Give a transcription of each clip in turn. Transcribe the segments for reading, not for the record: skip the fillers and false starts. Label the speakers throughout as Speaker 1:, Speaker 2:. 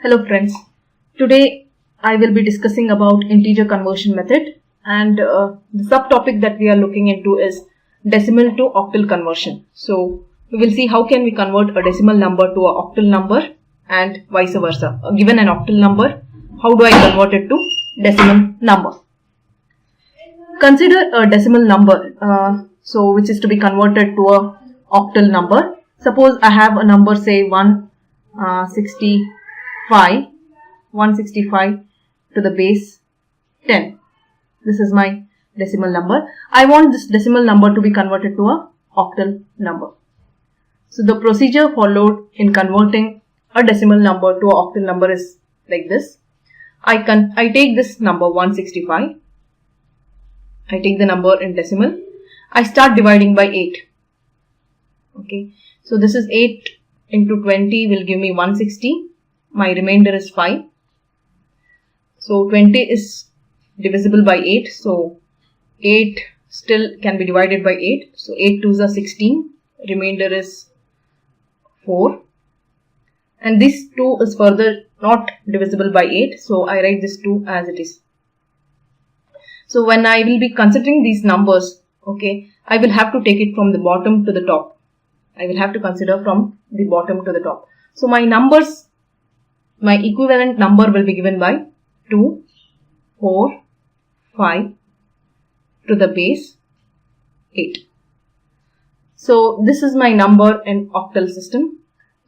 Speaker 1: Hello friends, today I will be discussing about integer conversion method, and the subtopic that we are looking into is decimal to octal conversion. So we will see how can we convert a decimal number to a octal number and vice versa. Given an octal number, how do I convert it to decimal number? Consider a decimal number which is to be converted to a octal number. Suppose I have a number, say 165 to the base 10. This is my decimal number. I want this decimal number to be converted to a octal number. So the procedure followed in converting a decimal number to an octal number is like this. I take this number 165. I take the number in decimal. I start dividing by 8. Okay. So this is 8 into 20 will give me 160. My remainder is 5. So 20 is divisible by 8. So 8 still can be divided by 8. So 8 2s are 16. Remainder is 4. And this 2 is further not divisible by 8. So I write this 2 as it is. So when I will be considering these numbers, okay, I will have to take it from the bottom to the top. I will have to consider from the bottom to the top. So my numbers, my equivalent number will be given by 2, 4, 5 to the base 8. So this is my number in octal system.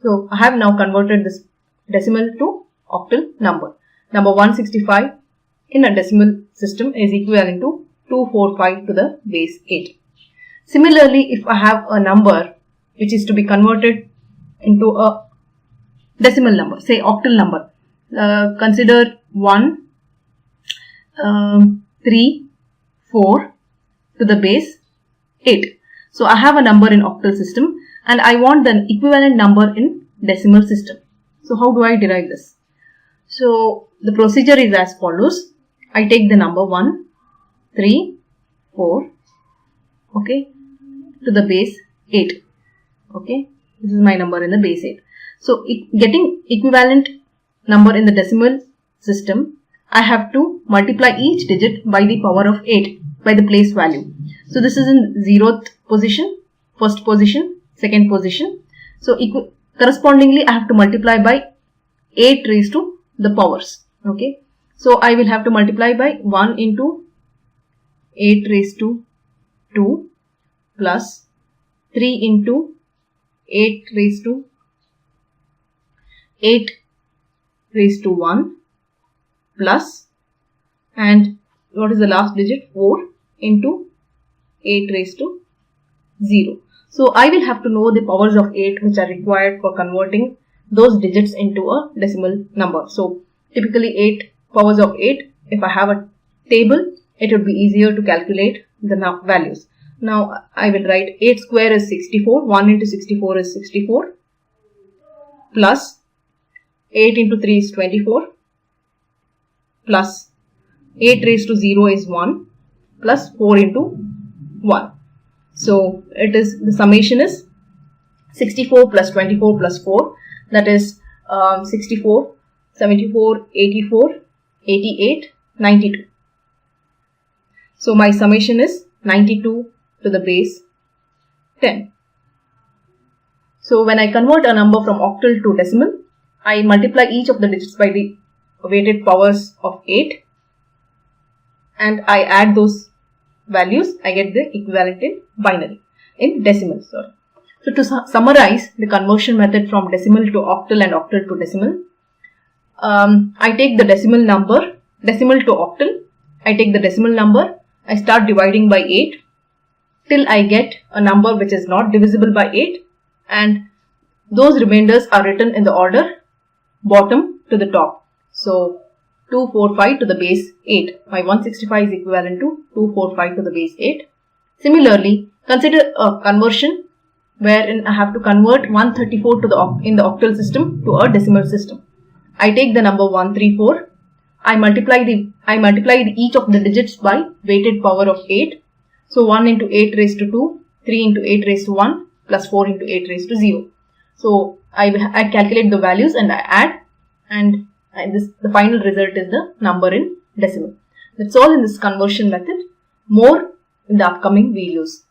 Speaker 1: So I have now converted this decimal to octal number. Number 165 in a decimal system is equivalent to 245 to the base 8. Similarly, if I have a number which is to be converted into a decimal number, say octal number, consider 1, 3, 4 to the base 8. So I have a number in octal system and I want the equivalent number in decimal system. So how do I derive this? So the procedure is as follows. I take the number 1, 3, 4, okay, to the base 8. Okay, this is my number in the base 8. So getting equivalent number in the decimal system, I have to multiply each digit by the power of 8 by the place value. So this is in 0th position, first position, second position. So correspondingly I have to multiply by 8 raised to the powers. Okay, so I will have to multiply by 1 into 8 raised to 2 plus 3 into 8 raised to 1 plus, and what is the last digit? 4 into 8 raised to 0. So I will have to know the powers of 8 which are required for converting those digits into a decimal number. So typically 8 powers of 8. If I have a table, it would be easier to calculate the values. Now I will write 8 square is 64, 1 into 64 is 64, plus 8 into 3 is 24, plus 8 raised to 0 is 1, plus 4 into 1. So it is, the summation is 64 plus 24 plus 4, that is 64, 74, 84, 88, 92. So my summation is 92 to the base 10. So when I convert a number from octal to decimal, I multiply each of the digits by the weighted powers of 8 and I add those values. I get the equivalent in decimal. So to summarize the conversion method from decimal to octal and octal to decimal, I take the decimal to octal, I take the decimal number, I start dividing by 8 till I get a number which is not divisible by 8, and those remainders are written in the order bottom to the top. So 245 to the base 8. My 165 is equivalent to 245 to the base 8. Similarly, consider a conversion wherein I have to convert 134 in the octal system to a decimal system. I take the number 134. I multiply each of the digits by weighted power of 8. So 1 into 8 raised to 2, 3 into 8 raised to 1, plus 4 into 8 raised to 0. So I calculate the values and I add, and and the final result is the number in decimal. That's all in this conversion method. More in the upcoming videos.